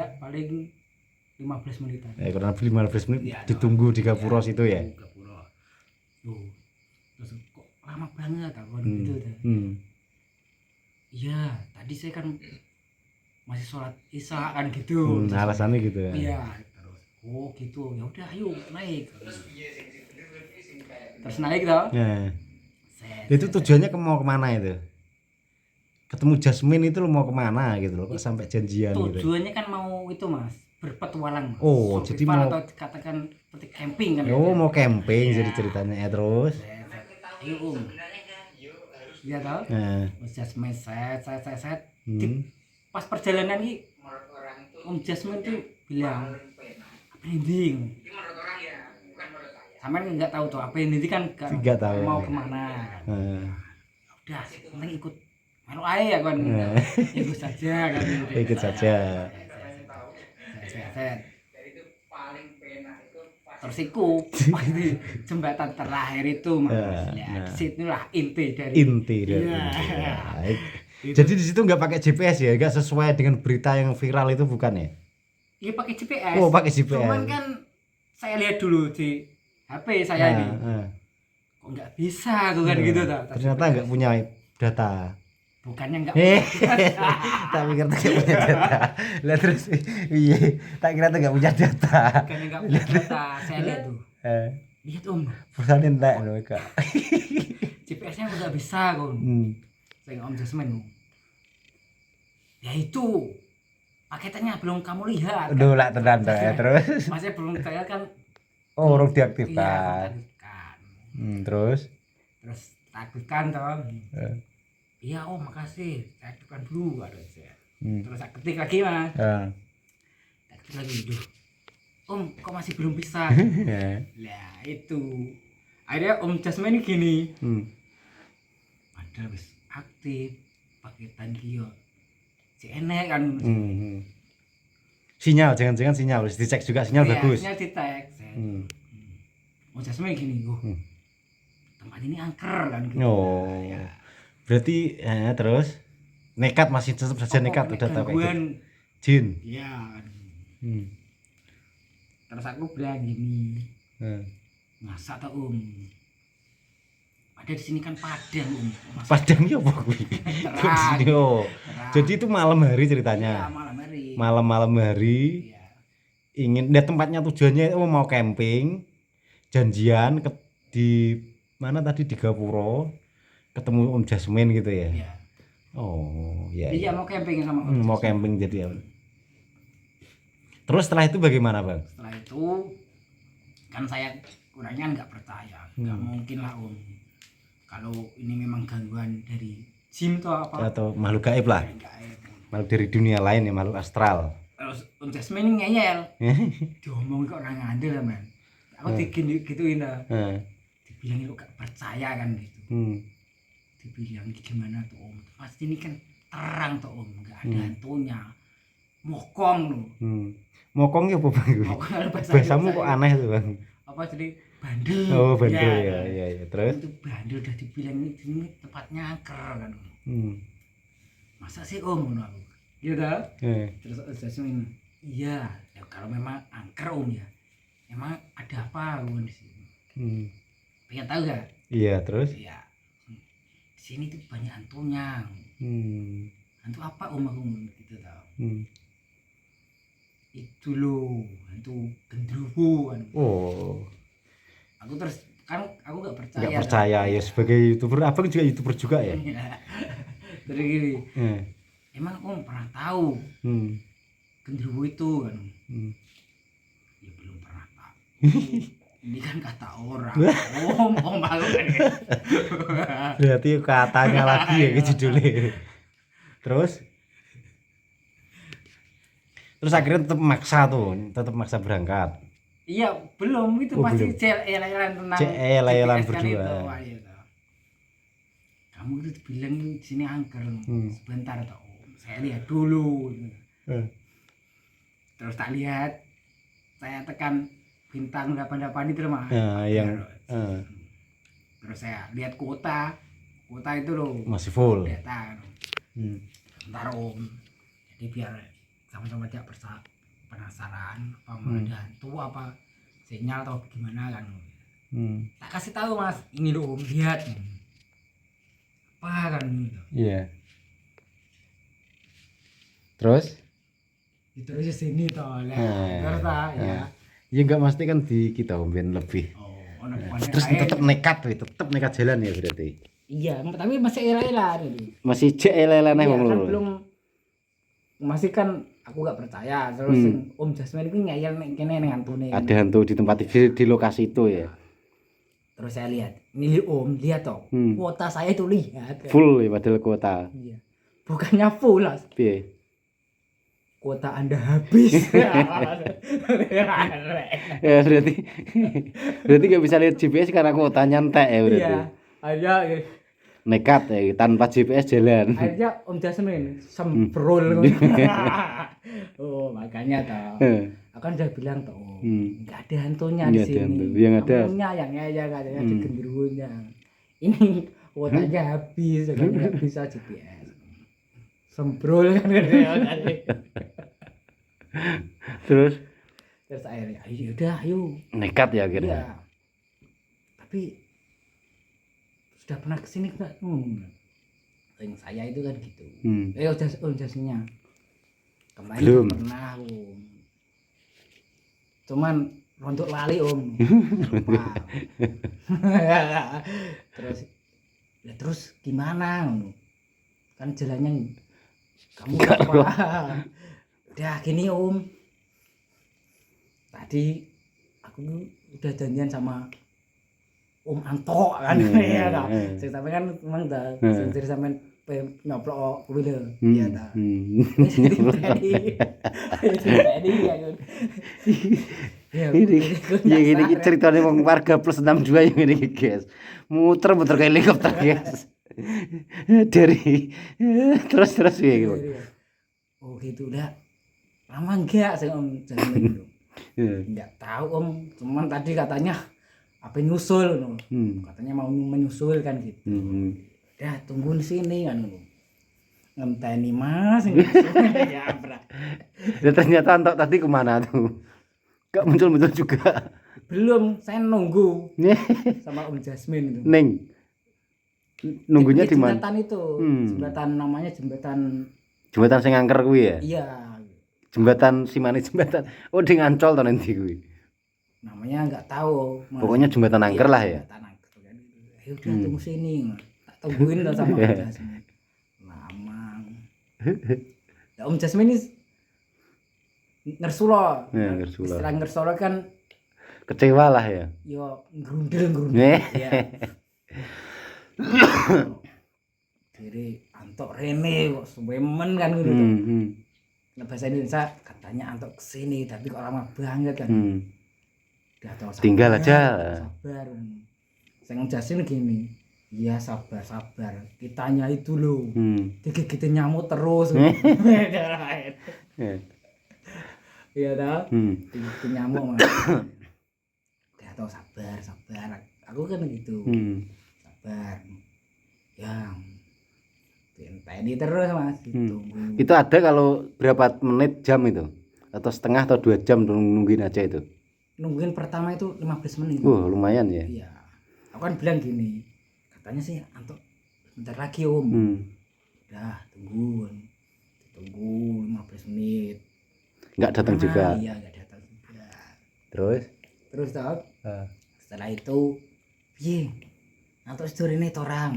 [SPEAKER 5] 15 menitan.
[SPEAKER 6] Kurang lebih 15 menit
[SPEAKER 5] Ya,
[SPEAKER 6] ditunggu di Gapura situ ya.
[SPEAKER 5] Gapura. Terus kok lama banget aku gitu tuh. Iya, tadi saya kan masih sholat isya kan gitu.
[SPEAKER 6] Alasannya gitu ya.
[SPEAKER 5] Iya, terus oh gitu. Ya udah ayo naik. Terus naik toh.
[SPEAKER 6] Nah, itu tujuannya mau kemana itu? Ketemu Jasmine itu lo mau kemana gitu loh? Kok sampai janjian gitu?
[SPEAKER 5] Tujuannya kan mau itu Mas, berpetualang. Mas.
[SPEAKER 6] Oh, jadi mau
[SPEAKER 5] atau katakan seperti camping kan.
[SPEAKER 6] Oh, mau camping jadi ceritanya ya terus.
[SPEAKER 5] Ayo Om. Iya toh. Om Jasmine set. Pas perjalanan ini Om Jasmine tuh bilang apa ini? Sampai nggak tahu tuh apa ini kan
[SPEAKER 6] Nggak tahu.
[SPEAKER 5] mau kemana. Udah, penting ikut malu aja ya kan. Ikut saja kan.
[SPEAKER 6] Ikut saja.
[SPEAKER 5] Terus pasti jembatan terakhir itu Mas. Ya, disitulah inti dari.
[SPEAKER 6] Baik. Jadi di situ nggak pakai GPS ya, nggak sesuai dengan berita yang viral itu bukan ya?
[SPEAKER 5] Iya pakai GPS.
[SPEAKER 6] Oh, pakai GPS.
[SPEAKER 5] Cuman kan saya lihat dulu di HP saya ini. Kok nggak bisa tuh kan gitu tuh.
[SPEAKER 6] Ternyata nggak punya data.
[SPEAKER 5] Bukannya nggak
[SPEAKER 6] Tak pikir tak punya data. Lah terus iya, tak kira tak nggak punya data.
[SPEAKER 5] bukannya nggak punya data. Saya lihat tuh. Lihat Om,
[SPEAKER 6] Perusahaan entek loh Kak.
[SPEAKER 5] GPS-nya udah bisa Om. Saya Om Jasmine. Ya itu paketannya belum kamu lihat.
[SPEAKER 6] Udah lah tenan ya terus.
[SPEAKER 5] Masih belum saya kan.
[SPEAKER 6] Oh, urung
[SPEAKER 5] Iya,
[SPEAKER 6] diaktifkan. Terus
[SPEAKER 5] takutkan toh. Iya Om, makasih. Saya aktifkan dulu ada saya. Terus saya ketik lagi Mas. Saya ketik lagi, duh. Om, kok masih belum bisa? Lah itu. Akhirnya Om Jasmine gini. Padahal wis aktif paketan dia. Si enek kan.
[SPEAKER 6] Sinyal, jangan-jangan sinyal harus dicek juga sinyal bagus.
[SPEAKER 5] Sinyal dicek. Om Jasmine gini, tempat ini angker kan gitu.
[SPEAKER 6] Oh.
[SPEAKER 5] Ya.
[SPEAKER 6] Berarti terus nekat masih tetap saja nekat udah tahu kayak gitu. Jin.
[SPEAKER 5] Iya. Terus aku bilang gini. Masa tak Om? Ada di sini kan Padang Om.
[SPEAKER 6] Padang ya apa kuwi? Jadi itu malam hari ceritanya.
[SPEAKER 5] Ya, malam hari.
[SPEAKER 6] Malam hari.
[SPEAKER 5] Iya.
[SPEAKER 6] Ingin lihat tempatnya tujuannya mau camping. Janjian di mana tadi di Gapura. Ketemu Om Jasmine gitu ya.
[SPEAKER 5] Iya.
[SPEAKER 6] Oh, iya.
[SPEAKER 5] Iya mau camping sama Om.
[SPEAKER 6] Mau camping jadi ya. Terus setelah itu bagaimana, Bang?
[SPEAKER 5] Setelah itu kan saya kurangnya nggak percaya. Nggak mungkin lah Om. Kalau ini memang gangguan dari jin atau apa?
[SPEAKER 6] Atau makhluk gaib lah.
[SPEAKER 5] Gaib.
[SPEAKER 6] Makhluk dari dunia lain ya, makhluk astral.
[SPEAKER 5] Terus Om Jasmine ngeyel. Diomong kok orang ngandel man. Aku digituin dah. Dibilang lu gak percaya kan gitu. Dibilang gimana tuh Om? Pasti ini kan terang tuh Om, nggak ada hantunya. Mokong loh.
[SPEAKER 6] Mokong ya apa Bang?
[SPEAKER 5] Mokong ada bahasa
[SPEAKER 6] Bahasamu
[SPEAKER 5] Indonesia
[SPEAKER 6] kok
[SPEAKER 5] ya.
[SPEAKER 6] aneh tuh Bang.
[SPEAKER 5] Apa jadi bandel.
[SPEAKER 6] Oh, bandel ya. Terus?
[SPEAKER 5] Itu bandel udah dibilang ini tempatnya angker kan. Masa sih Om ngono aku. Iya dah. Terus Jasmine, iya, ya kalau memang angker Om ya. Emang ada apa Om di sini? Pengen tahu gak?
[SPEAKER 6] Iya, terus?
[SPEAKER 5] Iya. Di sini tuh banyak hantunya. Hantu apa Om aku ngomong gitu tau. Itu loh, hantu gendruwo kan.
[SPEAKER 6] Oh.
[SPEAKER 5] Aku terus kan aku gak percaya.
[SPEAKER 6] Nggak percaya ya sebagai YouTuber, Abang juga YouTuber juga ya?
[SPEAKER 5] Terus gini, emang Om pernah tahu gendruwo itu kan? Ya belum pernah tahu. Ini kan kata orang. Om aku kan.
[SPEAKER 6] Berarti katanya lagi ya judulnya. Terus akhirnya tetap maksa berangkat.
[SPEAKER 5] Iya, belum itu
[SPEAKER 6] Oh,
[SPEAKER 5] masih
[SPEAKER 6] belum.
[SPEAKER 5] CL-an tentang
[SPEAKER 6] CL-an
[SPEAKER 5] GPS kan
[SPEAKER 6] berdua.
[SPEAKER 5] itu. Wah, iya, toh. Kamu itu bilang di sini angker. Sebentar toh. Saya lihat dulu. Terus tak lihat, saya tekan bintang 88 itu mah. Terus saya lihat kota itu loh.
[SPEAKER 6] Masih full.
[SPEAKER 5] Data. Bentar Om. Jadi biar sama-sama tidak penasaran apa ada hantu apa sinyal atau gimana kan. Tak kasih tahu Mas, ini loh Om, lihat. Apa kan gitu.
[SPEAKER 6] Iya. Terus?
[SPEAKER 5] Terus di sini toh, lihat. Terus ya.
[SPEAKER 6] Ya enggak mesti kan di kita Om lebih. Terus tetap nekat jalan ya berarti.
[SPEAKER 5] Iya, tapi masih ela-ela nih.
[SPEAKER 6] Masih ela-ela nih
[SPEAKER 5] Iya,
[SPEAKER 6] Om.
[SPEAKER 5] kan belum masih kan aku gak percaya terus Om Jasmine itu ngeyel nek kene ning hantune.
[SPEAKER 6] Ada hantu di tempat di lokasi itu ya.
[SPEAKER 5] Terus saya lihat, ini Om, lihat toh. Kuota saya itu lihat.
[SPEAKER 6] Full ya padahal kuota.
[SPEAKER 5] Iya. Bukannya full, Mas.
[SPEAKER 6] Piye?
[SPEAKER 5] Kuota Anda habis.
[SPEAKER 6] Ya berarti nggak bisa lihat GPS karena kuotanya entek ya berarti.
[SPEAKER 5] Iya. Aja
[SPEAKER 6] Nekat ya tanpa GPS jalan.
[SPEAKER 5] akhirnya Om Jasmine sembrol. Oh, makanya toh. Aku kan udah bilang toh, enggak ada hantunya di
[SPEAKER 6] Nggak ada
[SPEAKER 5] sini.
[SPEAKER 6] hantu. Yang ada
[SPEAKER 5] Hantunya yang aja katanya di genderuwonya. Ini kuotanya habis, kan nggak bisa GPS. Sembrol kan
[SPEAKER 6] Terus
[SPEAKER 5] akhirnya ayo udah ayo.
[SPEAKER 6] nekat ya akhirnya.
[SPEAKER 5] Iya. Tapi sudah pernah kesini enggak? Yang saya itu kan gitu. Jasnya. Kemarin
[SPEAKER 6] Belum.
[SPEAKER 5] pernah Om. Cuman rontok lali Om. terus gimana? Kan jalannya kamu apa? Udah gini Om. Tadi aku udah janjian sama Om Anto kan ya ta. Sing sampe kan memang ta sing sampean nyoplok kuwi lho. Iya ta. Tadi ya.
[SPEAKER 6] Ini ceritanya wong warga plus 62 yang ini guys. Muter-muter kayak helikopter guys. Dari terus ya gitu.
[SPEAKER 5] Oh gitu udah. Lama enggak saya Om jalan enggak tahu Om, cuman tadi katanya apa nyusul katanya mau menyusul kan gitu. Udah tunggu di sini kan ngenteni Mas ya berat.
[SPEAKER 6] Dan ternyata Antok tadi kemana tuh? Gak muncul juga.
[SPEAKER 5] Belum, saya nunggu sama Om Jasmine itu.
[SPEAKER 6] Neng. Nunggunya di mana?
[SPEAKER 5] Jembatan itu, jembatan namanya jembatan
[SPEAKER 6] sing angker kuwi ya?
[SPEAKER 5] Iya.
[SPEAKER 6] Jembatan Simane jembatan. Oh, di Ancol to nanti kuwi.
[SPEAKER 5] Namanya enggak tahu. Mas.
[SPEAKER 6] Pokoknya jembatan angker lah ya.
[SPEAKER 5] Jembatan angker kan. Ayo udah tunggu sini. Tak tungguin lah sama Om Jasmine. Lama. Ya, Om Jasmine ini ngersulo.
[SPEAKER 6] Ya, ngersulo.
[SPEAKER 5] Istilah ngersulo kan
[SPEAKER 6] Kecewa lah ya.
[SPEAKER 5] yo grundel. Ya. Jadi Antok Rene kok suwemen kan gitu. Nah, bahasa Indonesia katanya Antok kesini tapi kok lama banget kan. Udah tahu
[SPEAKER 6] Tinggal aja.
[SPEAKER 5] Sabar. Sing Jasin gini. Iya sabar kitanya itu loh digigitin nyamuk terus iya tau digigitin nyamuk mas udah tau sabar aku kan gitu sabar ya ini terus mas ditunggu
[SPEAKER 6] Itu ada kalau berapa menit jam itu? Atau setengah atau 2 jam nungguin aja itu?
[SPEAKER 5] nungguin pertama itu 15 menit
[SPEAKER 6] Lumayan ya.
[SPEAKER 5] iya aku kan bilang gini katanya sih Anto bentar lagi om udah ditunggu 15 menit
[SPEAKER 6] Nggak datang juga.
[SPEAKER 5] iya nggak datang juga
[SPEAKER 6] Terus
[SPEAKER 5] tau setelah itu piye Anto story ini torang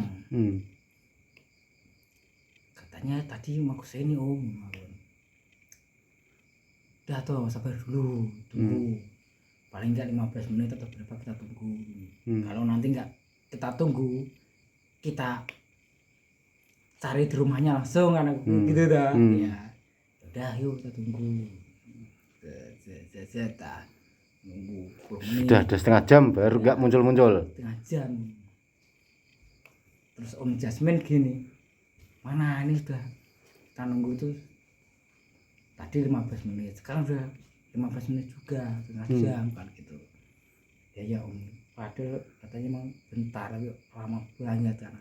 [SPEAKER 5] katanya tadi mau kesini om udah toh sabar dulu tunggu paling enggak 15 menit atau berapa kita tunggu kalau nanti enggak kita tunggu kita cari di rumahnya langsung kan gitu dah ya udah yuk kita tunggu nunggu 10 menit
[SPEAKER 6] sudah ada setengah jam baru nggak muncul
[SPEAKER 5] setengah jam terus Om Jasmine gini mana ini sudah kita nunggu itu tadi 15 menit sekarang udah 15 menit juga setengah jam kan gitu ya Om padahal katanya mau bentar tapi lama banget kan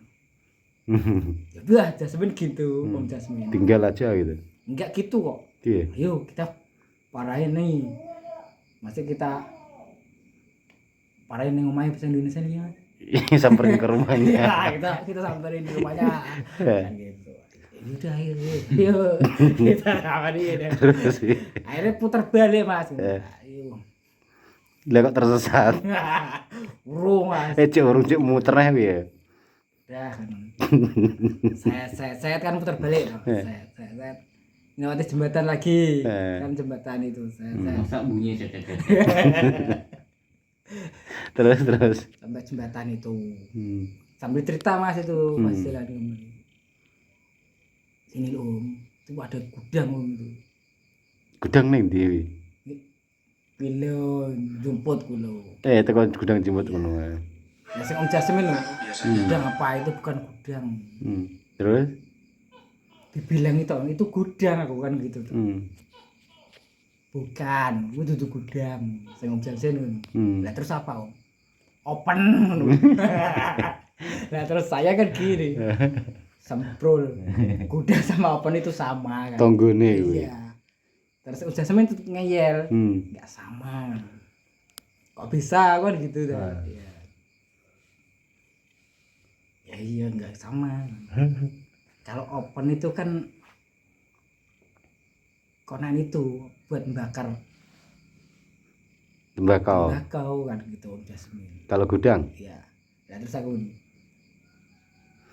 [SPEAKER 5] ya udah Jasmine gitu Om Jasmine
[SPEAKER 6] tinggal aja gitu
[SPEAKER 5] enggak gitu kok
[SPEAKER 6] iya.
[SPEAKER 5] ayo kita parahin nih masih kita parahin nih rumahnya bahasa Indonesia nih ya
[SPEAKER 6] samperin ke rumahnya
[SPEAKER 5] ya kita samperin di rumahnya kan gitu udah ayo kita apa dia
[SPEAKER 6] terus
[SPEAKER 5] akhirnya putar balik mas ayo
[SPEAKER 6] lah kok tersesat
[SPEAKER 5] urung mas
[SPEAKER 6] cek muter ya
[SPEAKER 5] udah kan saya kan putar balik saya ngewati jembatan lagi kan jembatan itu saya
[SPEAKER 4] masa bunyi
[SPEAKER 6] terus
[SPEAKER 5] sampai jembatan itu sambil cerita mas itu pas jalan sini om itu ada gudang om itu
[SPEAKER 6] gudang nih Dewi
[SPEAKER 5] kulo jumput kulo
[SPEAKER 6] tekan gudang jemput ngono
[SPEAKER 5] ya sing Om Jasmine lho gudang apa itu bukan gudang
[SPEAKER 6] terus
[SPEAKER 5] dibilang itu gudang aku kan gitu bukan itu gudang sing Om Jasmine lah terus apa om open nah terus saya kan gini semprul gudang sama open itu sama kan
[SPEAKER 6] tonggone
[SPEAKER 5] iya terus udah semen ngeyel nggak sama kok bisa kan gitu dah ya iya nggak sama kalau open itu kan konan itu buat bakar
[SPEAKER 6] tembakau
[SPEAKER 5] kan gitu Om Jasmine
[SPEAKER 6] kalau gudang
[SPEAKER 5] ya terus aku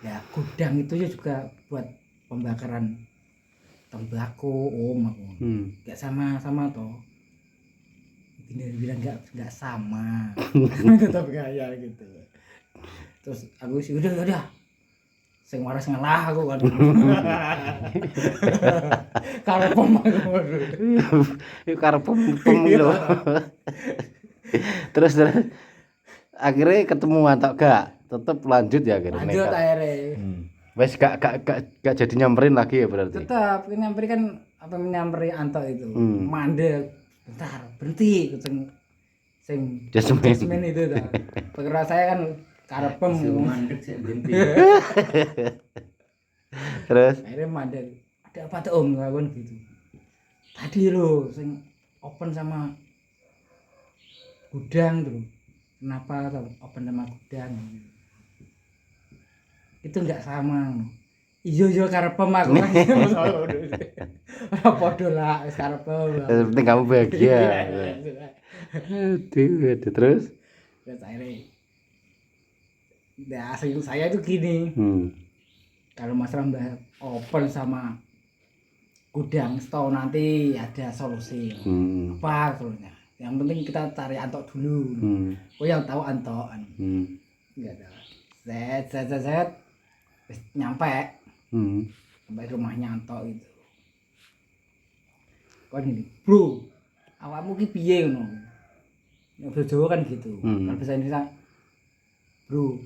[SPEAKER 5] ya gudang itu juga buat pembakaran tembakau om aku nggak sama toh bilang nggak sama tetap gaya gitu terus aku sih udah sing waras ngalah aku kan karepem
[SPEAKER 6] yuk karepem lho terus akhirnya ketemuan tak gak tetep lanjut ya akhirnya
[SPEAKER 5] lanjut akhirnya
[SPEAKER 6] wes gak jadi nyamperin lagi ya berarti
[SPEAKER 5] tetap nyamperin kan apa menyamperin Anto itu mandek bentar berhenti sing Jasmine itu dah perkara saya kan karepem
[SPEAKER 4] mandek saya berhenti
[SPEAKER 6] terus
[SPEAKER 5] akhirnya mandek ada apa tuh om ngelakuin gitu tadi lo sing open sama gudang tuh kenapa tuh open sama gudang itu nggak sama iya karepem aku kan podo lah karepem
[SPEAKER 6] yang penting kamu bahagia terus
[SPEAKER 5] akhirnya nah saya itu gini kalau masalah mbak open sama gudang setahu nanti ada solusi apa solusinya yang penting kita cari Anto dulu yang tahu Anto enggak ada set nyampe sampai rumahnya Anto itu kok ini bro awakmu ki piye ngono ya Jawa kan gitu kalau bahasa Indonesia bro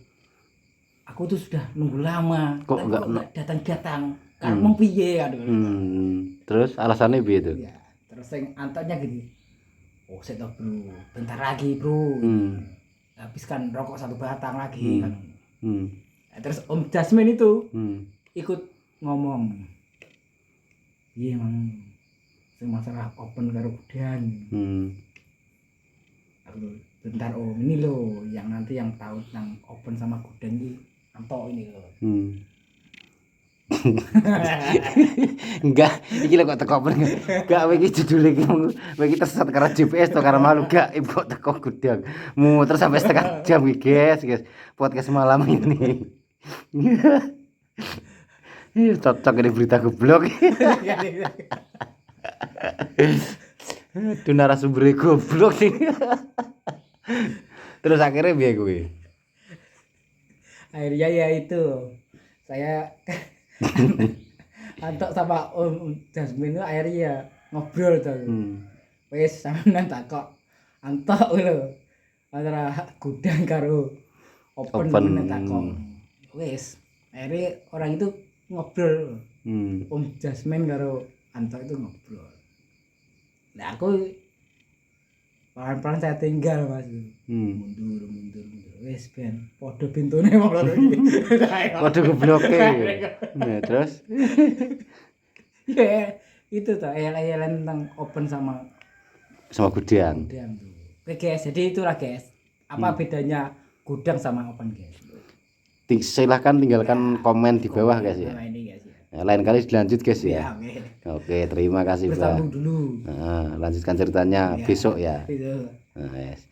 [SPEAKER 5] aku tuh sudah nunggu lama.
[SPEAKER 6] Kok
[SPEAKER 5] Tapi
[SPEAKER 6] nggak-
[SPEAKER 5] datang-datang? Kan mau piye aduh.
[SPEAKER 6] Terus alasannya piye itu?
[SPEAKER 5] Ya, terus yang antoknya gini. Oh, saya tahu bro, bentar lagi bro. Habiskan rokok 1 batang lagi kan. Nah, terus Om Jasmine itu ikut ngomong. Iya emang masalah open karo gudang. Aku bentar Om, ini loh yang nanti yang tahu tentang open sama gudang ini Anto ini loh.
[SPEAKER 6] Enggak, iki lho kok teko ben. Enggak iki judul iki iki tersesat karena GPS to karena malu gaib kok teko gudang. Muter sampai setengah jam iki, guys. Podcast malam ini. Iya, cocok ini berita goblok. Aduh, narasumber goblok nih. Terus akhirnya piye kuwi?
[SPEAKER 5] Akhirnya ya itu saya Antok sama Om Jasmine itu akhirnya ya ngobrol tuh. Wes sampean tak kok Antok lho. Antara gudang karo open tak kok. Wes akhirnya orang itu ngobrol. Om Jasmine karo Antok itu ngobrol. Nah aku pelan-pelan saya tinggal Mas. Mundur. Wes ben padha pintune wong loro iki.
[SPEAKER 6] Waduh gobloke. Nah, terus
[SPEAKER 5] Ya, itu tuh ayat-ayat tentang open sama
[SPEAKER 6] gudang.
[SPEAKER 5] gudang tuh. Oke guys, jadi itulah guys. Apa bedanya gudang sama open guys?
[SPEAKER 6] Silahkan tinggalkan komen di bawah guys ya.
[SPEAKER 5] Nah, ini guys ya.
[SPEAKER 6] Nah, lain kali dilanjut guys
[SPEAKER 5] Ya,
[SPEAKER 6] ya.
[SPEAKER 5] oke.
[SPEAKER 6] Oke, terima kasih Pak.
[SPEAKER 5] Bersambung dulu.
[SPEAKER 6] Nah, lanjutkan ceritanya
[SPEAKER 5] Ya,
[SPEAKER 6] besok ya.
[SPEAKER 5] Itu.
[SPEAKER 6] Nah, yes.